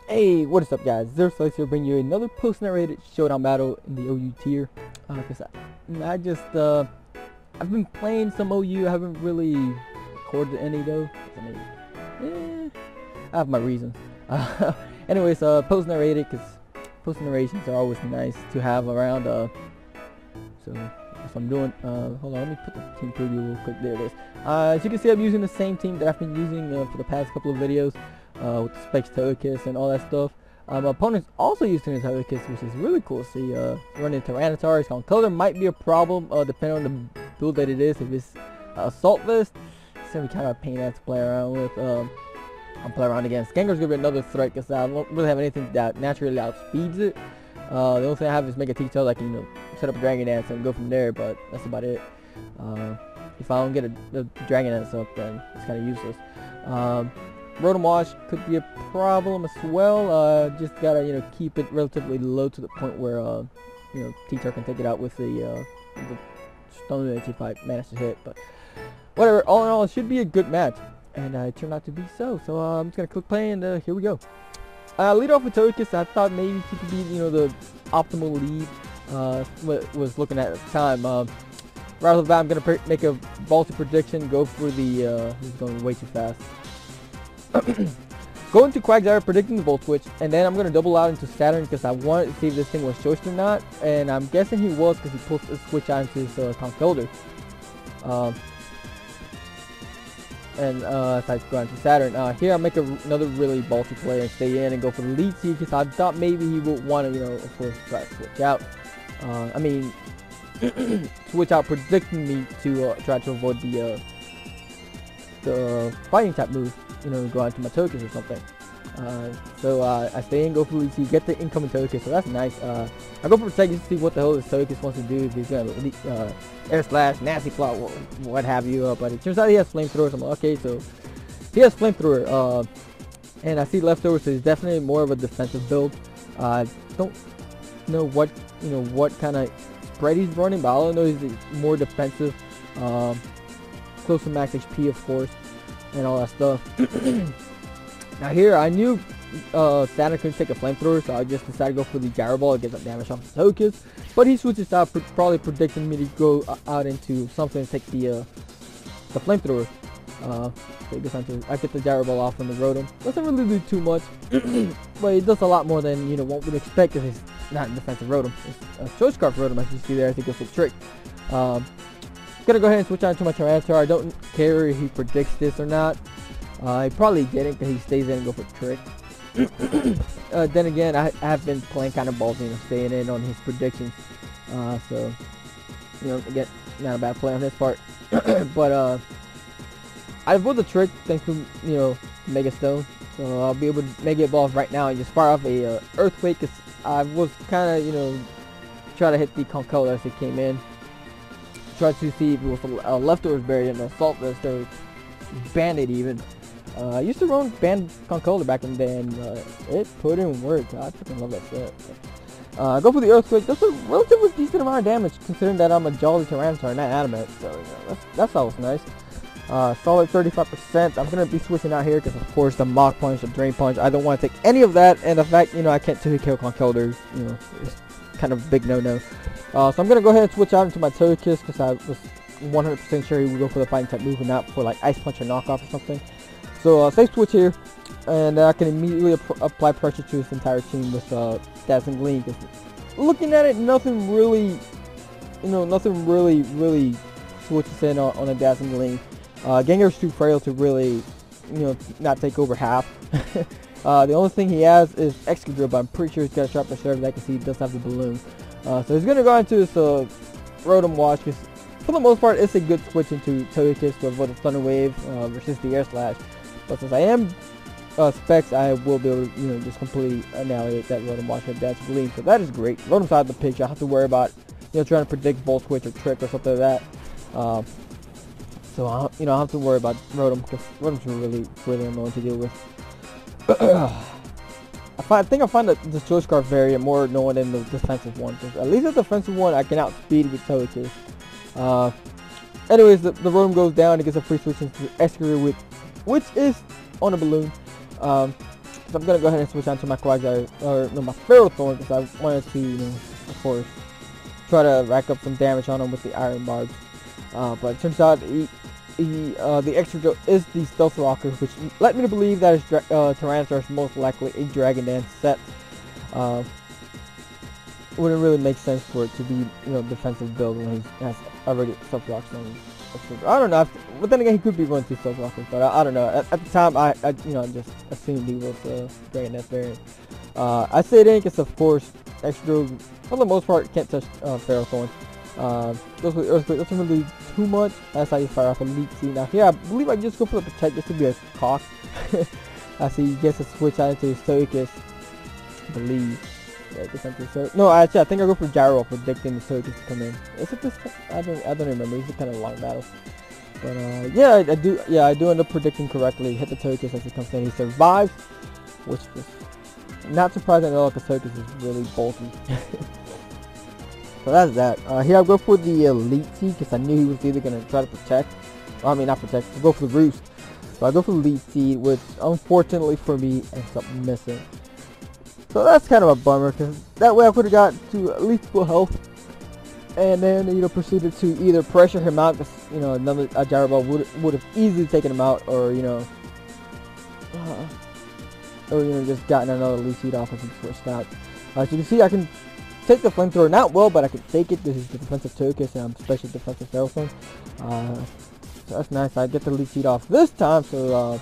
Hey, what is up, guys? Scizor here, bringing you another post-narrated showdown battle in the OU tier. Cause I've been playing some OU. I haven't really recorded any though. I mean, I have my reasons. Anyways, post-narrated, cause post-narrations are always nice to have around. So that's what I'm doing. Hold on, let me put the team preview real quick. There it is. As you can see, I'm using the same team that I've been using for the past couple of videos. With the Specs Togekiss and all that stuff. My opponent's also using his Togekiss, which is really cool to see. Running Tyranitar, his color might be a problem depending on the build that it is. If it's Assault Vest, it's gonna be kind of a pain to play around with. I'll play around against. Gengar's gonna be another threat because I don't really have anything that naturally outspeeds it. The only thing I have is make a T-Tail that can, set up a Dragon Dance and go from there, but that's about it. If I don't get a Dragon Dance up, then it's kind of useless. Rotom Wash could be a problem as well. Just gotta keep it relatively low to the point where T-Tail can take it out with the Stone Edge if I manage to hit. But whatever. All in all, it should be a good match, and it turned out to be so. So I'm just gonna click play and here we go. Lead off with Togekiss. I thought maybe he could be the optimal lead. Was looking at the time. Right off the bat, I'm gonna make a vaulty prediction. Go for the. He's going way too fast. Go into Quagsire, predicting the Volt Switch, and then I'm going to double out into Saturn because I wanted to see if this thing was choiced or not, and I'm guessing he was because he pulled a switch out into his Conkeldurr. As I go into Saturn, here I'll make another really ballsy play and stay in and go for the lead seed because I thought maybe he would want to, of course, try to switch out. Switch out, predicting me to try to avoid the fighting type move. Go into my Togekiss or something. So I stay in, go for lead seed, get the incoming Togekiss, so that's nice. I go for a second to see what the hell this Togekiss wants to do. If he's gonna Air Slash, Nasty Plot, what have you. But it turns out he has Flamethrower. So I'm like, okay, so he has Flamethrower. And I see Leftover, so he's definitely more of a defensive build. I don't know what kind of spread he's running, but all I know is he's more defensive. Close to max HP, of course, and all that stuff. Now here, I knew Saturn couldn't take a Flamethrower, so I just decided to go for the Gyro Ball to get some damage off the Togekiss. But he switches out, probably predicting me to go out into something to take the Flamethrower. So he goes onto, I get the Gyro Ball off on the Rotom. Doesn't really do too much, but it does a lot more than what we'd expect if it's not a defensive Rotom. It's a Choice Scarf Rotom, as you see there. I think it's a Trick. Gonna go ahead and switch on to my Tyranitar. I don't care if he predicts this or not. He probably didn't because he stays in and go for Trick. Then again, I have been playing kind of ballsy, staying in on his predictions. So again, not a bad play on his part. But I avoid the Trick thanks to Mega Stone, so I'll be able to Mega Evolve right now and just fire off a Earthquake. Cause I was kind of try to hit the Conkeldurr as it came in. Try to see if it was a Leftovers Berry and an Assault Vest or Band-Aid even. I used to run Band Conkeldurr back in the day, and it put in work. I freaking love that set. Go for the Earthquake. That's a relatively decent amount of damage considering that I'm a Jolly Tyranitar, not Adamant. So that's always nice. Solid 35%. I'm gonna be switching out here because of course the Mach Punch, the Drain Punch. I don't want to take any of that, and the fact I can't 2-hit kill Conkeldurr, is kind of a big no-no. So I'm gonna go ahead and switch out into my Togekiss because I was 100% sure he would go for the fighting type move and not for like Ice Punch or knockoff or something. So safe switch here, and I can immediately apply pressure to his entire team with Dazzling Gleam. Cause looking at it, nothing really switches in on a Dazzling Gleam. Gengar's too frail to really, not take over half. The only thing he has is Excadrill, but I'm pretty sure he's got a Sharp Reserve. That I can see he does have the Balloon. So he's gonna go into this Rotom Wash because for the most part it's a good switch into Togekiss to avoid the Thunder Wave versus the Air Slash. But since I am Specs, I will be able to just completely annihilate that Rotom Wash with Dash Gleam. So that is great. Rotom's out of the picture. I don't have to worry about trying to predict Volt Switch or Trick or something like that. So I don't have to worry about Rotom because Rotom's really annoying to deal with. I think I find the Choice Scarf variant more annoying than the defensive one. At least the defensive one I can outspeed with Togekiss. Anyways, the Rotom goes down. It gets a free switch into Excadrill which is on a Balloon. So I'm gonna go ahead and switch on to my Quagsire, or no, my Ferrothorn, because I wanted to, you know, of course, try to rack up some damage on him with the Iron Barbs. But it turns out the extra drill is the Stealth Rocker, which led me to believe that Tyranitar is most likely a Dragon Dance set. Wouldn't really make sense for it to be, you know, defensive build when he has already Stealth Rocks on him. I don't know, but then again, he could be running 2 Stealth Rockers, but I don't know. At the time, I you know, just assumed he was Dragon Dance variant. I say it ain't, because of course, extra drill, for the most part, can't touch Ferrothorn. Those with Earthquake doesn't really do too much. That's how you fire off Elite Seed. Now here, I believe I just go for the Protect just to be a cost. I see he gets to switch out into his Togekiss. I believe. Yeah, no, actually, I think I go for Gyro, predicting the Togekiss to come in. Is it this time? I don't remember. It's a kind of long battle. But yeah, I do end up predicting correctly. Hit the Togekiss as it comes in. He survives, which was not surprising at all because Togekiss is really bulky. So that's that. Here I go for the Elite Seed because I knew he was either going to try to protect. I mean, not protect. Go for the Roost. So I go for the Elite Seed, which unfortunately for me ends up missing. So that's kind of a bummer because that way I could have got to at least full health. And then, you know, proceeded to either pressure him out because, you know, another Gyro Ball would have easily taken him out, or, you know, just gotten another Elite Seed off as he switched out. As you can see, I can take the Flamethrower, not well, but I can take it. This is the defensive Togekiss, and I'm special defensive Ferrothorn. So that's nice. I get the Elite Seed off this time, so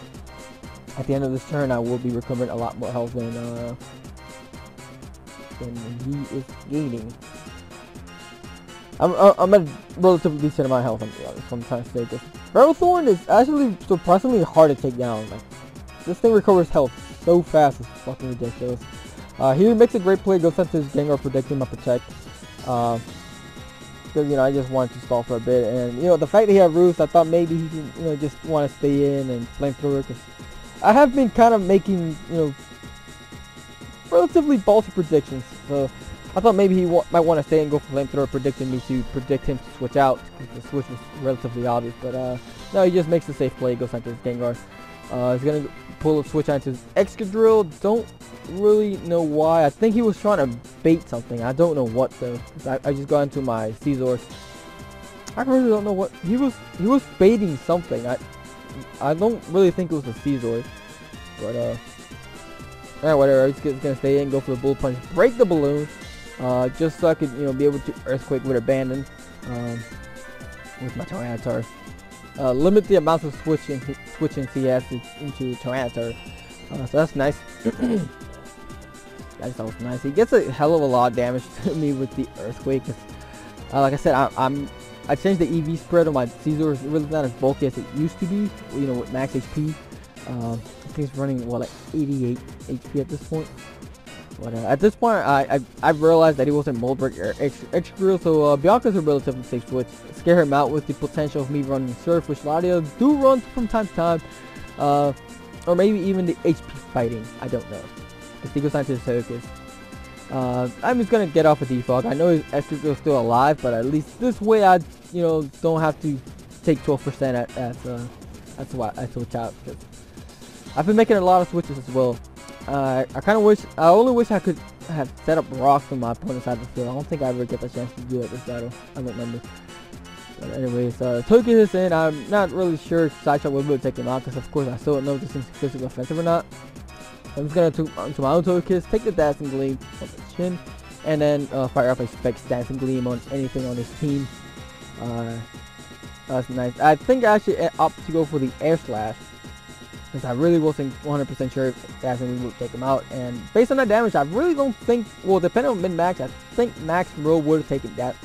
at the end of this turn, I will be recovering a lot more health than he is gaining. I'm at a relatively decent amount of health, I'm trying to say this. Ferrothorn is actually surprisingly hard to take down. Like, this thing recovers health so fast, it's fucking ridiculous. Here makes a great play, goes up to his Gengar, predicting my Protect. Because, you know, I just wanted to stall for a bit. And, you know, the fact that he had Roost, I thought maybe he can, you know, just want to stay in and Flamethrower. Because I have been kind of making, you know, relatively ballsy predictions. So I thought maybe he might want to stay and go for Flamethrower, predicting me to predict him to switch out. Because the switch was relatively obvious. But, no, he just makes a safe play, goes onto his Gengar. He's going to pull a switch onto his Excadrill. Don't really know why. I think he was trying to bait something. I don't know what though. I just got into my Scizor. I really don't know what he was baiting something. I don't really think it was a Scizor. But alright, whatever. He's gonna stay in, go for the Bullet Punch, break the balloon. Just so I could, you know, be able to Earthquake with Abandon. With my Tyranitar. Limit the amount of switching he has into Tyranitar. So that's nice. That was nice. He gets a hell of a lot of damage to me with the Earthquake. Like I said, I changed the EV spread on my Scizor. It's really not as bulky as it used to be. You know, with max HP. I think it's running what, like 88 HP at this point. But at this point, I've realized that he wasn't Mold Break or extra drill. So Bianca's a relatively safe switch. Scare him out with the potential of me running Surf, which Latias do run from time to time. Or maybe even the HP fighting. I don't know. Because he goes on to his Togekiss. I'm just going to get off a defog. I know his extra drill is still alive, but at least this way I, you know, don't have to take 12% that's why I switch out. Because I've been making a lot of switches as well. I only wish I could have set up rocks on my opponent's side of the field. I don't think I ever get the chance to do it this battle. I don't remember. But anyways, Togekiss is in. I'm not really sure if Sideshot will be able to take him out, because of course I still don't know if this thing's physical offensive or not. I'm just gonna to my own Togekiss, take the Dancing Gleam on the chin, and then fire off a Specs Dancing Gleam on anything on his team. That's nice. I think I actually opt to go for the Air Slash, since I really wasn't 100% sure if Dancing Gleam would take him out. And based on that damage, I really don't think, well, depending on min-max, I think Max Roll would have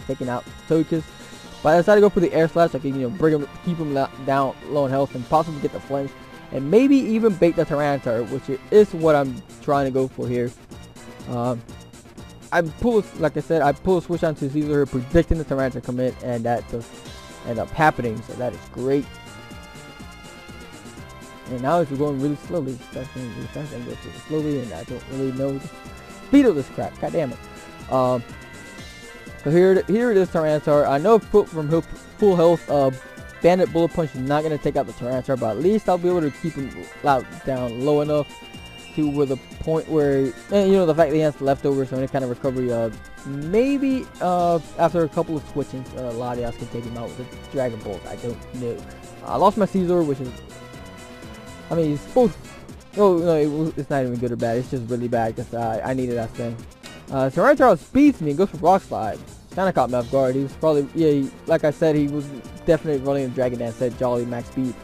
taken out Togekiss. But I decided to go for the Air Slash. I can, you know, keep him down low in health and possibly get the flinch. And maybe even bait the Tyranitar, which is what I'm trying to go for here. Like I said, I pull a switch onto Scizor, predicting the Tyranitar to come in, and that does end up happening. So that is great. And now it's going really slowly. That's going to go really slowly, and I don't really know the speed of this crap. God damn it. So here it is, Tyranitar. I know from full health, Bandit Bullet Punch is not going to take out the Tyranitar, but at least I'll be able to keep him down low enough to where the point where, and you know, the fact that he has leftovers, so any kind of recovery, maybe after a couple of switchings, Latias can take him out with a Dragon Bolt. I don't know. I lost my Scizor, which is, I mean, it's both. Oh no, it's not even good or bad. It's just really bad because I needed that thing. Tornadus speeds me and goes for Rock Slide. Kind of caught me off guard. He was probably, yeah, like I said, he was definitely running a Dragon Dance at Jolly max speed.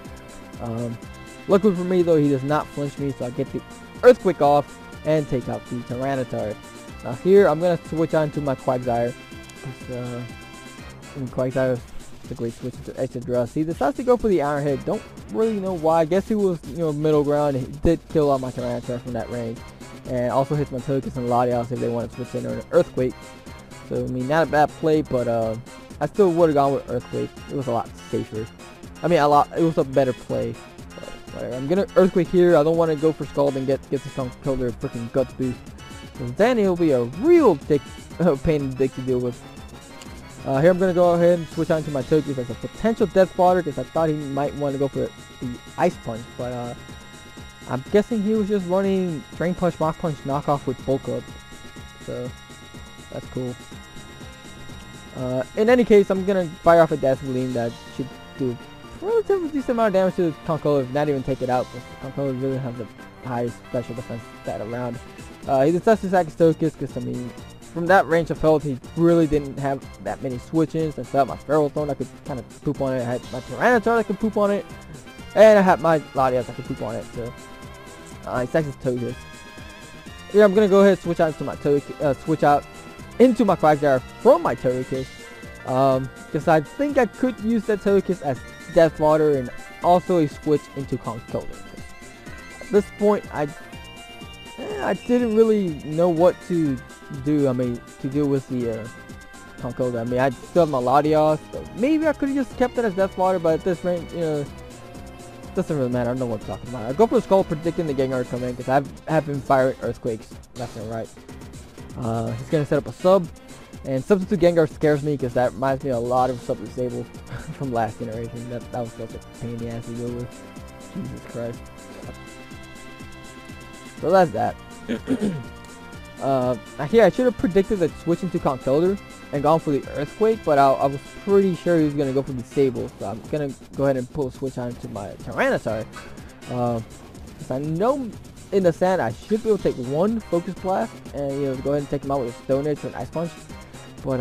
Luckily for me though, he does not flinch me, so I get the Earthquake off and take out the Tyranitar. Now here, I'm gonna switch on to my Quagsire. Quagsire is a great switch to extra dress. He decides to go for the Iron Head. Don't really know why. I guess he was, you know, middle ground. He did kill all my Tyranitar from that range, and also hits my Togekiss and Latias if they want to switch in on an Earthquake. So I mean, not a bad play, but I still would have gone with Earthquake. It was a lot safer. I mean, it was a better play. But whatever. I'm gonna Earthquake here. I don't want to go for Scald and get the Conkeldurr freaking Guts boost, because then it'll be a real pain in the dick to deal with. Here I'm gonna go ahead and switch on to my Togekiss as a potential Death Fodder, because I thought he might want to go for the Ice Punch, but I'm guessing he was just running Drain Punch, Mach Punch knockoff with Bulk Up. So that's cool. In any case, I'm gonna fire off a Dazzle Gleam that should do a relatively decent amount of damage to the Conkeldurr, if not even take it out, because Conkeldurr really has the highest special defense stat around. He decides to sack his Togekiss because, I mean, from that range of health, he really didn't have that many switches. I still had my Feral Thorn, I could kind of poop on it. I had my Tyranitar that could poop on it, and I had my Latias that could poop on it. So he sacks his Togekiss. Yeah, I'm gonna go ahead and switch out to my switch out into my Quagsire from my Togekiss, because I think I could use that Togekiss as Death Fodder and also a switch into Conkeldurr. At this point, I didn't really know what to do. I mean, to deal with the Conkeldurr. I mean, I still have my Latias, so maybe I could have just kept it as Death Fodder, but at this range, you know, it doesn't really matter. I don't know what I'm talking about. I go for the Skull, predicting the Gengar coming, because I have been firing Earthquakes left and right. He's going to set up a sub, and Substitute Gengar scares me because that reminds me a lot of Sub Disable from last generation. That was such a pain in the ass to deal with. Jesus Christ. So that's that. Here I should have predicted that switching to Conkeldurr and gone for the Earthquake, but I was pretty sure he was going to go for the Disable, so I'm going to go ahead and pull a switch on to my Tyranitar. Because I know in the sand I should be able to take one Focus Blast and, you know, go ahead and take him out with a Stone Edge or an Ice Punch, but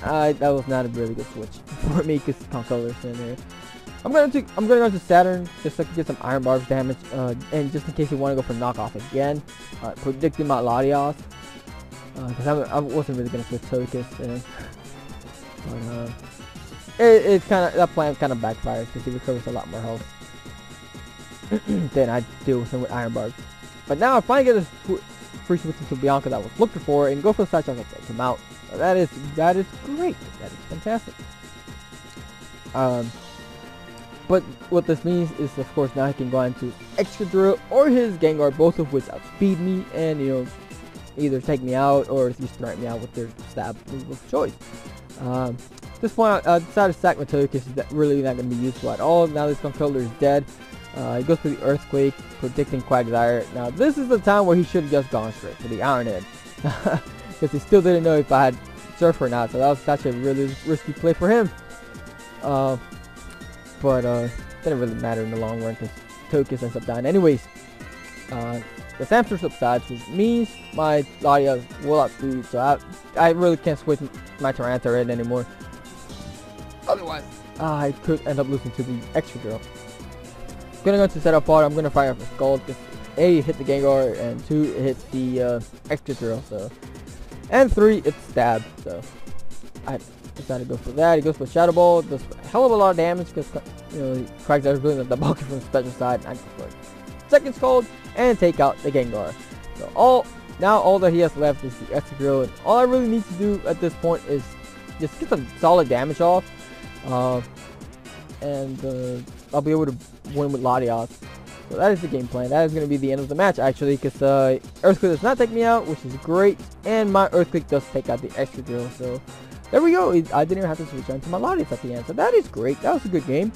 that was not a really good switch for me because Conkeldurr's in there. I'm gonna go to Saturn just so I can get some Iron Barbs damage, and just in case you want to go for knockoff again, predicting my Latias, because I wasn't really gonna switch Togekiss, but it's kind of, that plan kind of backfires because he recovers a lot more health than I deal with him with Iron Barbs. But now I finally get a free switch into Bianca that I was looking for and go for the side shot that came out. So that is great. That is fantastic. But what this means is, of course, now he can go into Extra Drill or his Gengar, both of which outspeed me and, you know, either take me out or at least threaten me out with their stab move of choice. At this point, I decided to sack my Togekiss. Is really not going to be useful at all. Now this Conkeldurr is dead. He goes for the Earthquake, predicting Quagsire. Now this is the time where he should have just gone straight for the Iron Head, because he still didn't know if I had Surf or not. So that was such a really risky play for him. But didn't really matter in the long run because Togekiss ends up dying anyways. The Samster subsides, which means my Latias will outspeed, so I really can't switch my Tyranitar in anymore. Otherwise, I could end up losing to the Extra Drill. I'm gonna go to set up fodder. I'm gonna fire up a Scald because A, it hit the Gengar, and 2, it hits the Extra Drill. So, and 3, it's Stab. So I decided to go for that. He goes for Shadow Ball, does a hell of a lot of damage because, you know, Quagsire is really not the bulk from the special side. I go for it. Second Scald and take out the Gengar. So all that he has left is the Extra Drill, and all I really need to do at this point is just get some solid damage off, and I'll be able to win with Latias. So that is the game plan. That is going to be the end of the match actually, because Earthquake does not take me out, which is great, and my Earthquake does take out the Extra Drill. So there we go. I didn't even have to switch on to my Latias at the end. So that is great. That was a good game.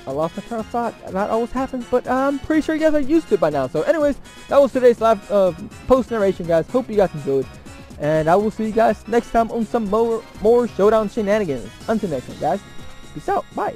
I lost my train of thought. That always happens, but I'm pretty sure you guys are used to it by now. So anyways, that was today's live post narration, guys. Hope you guys enjoyed. And I will see you guys next time on some more Showdown shenanigans. Until next time, guys. Peace out. Bye.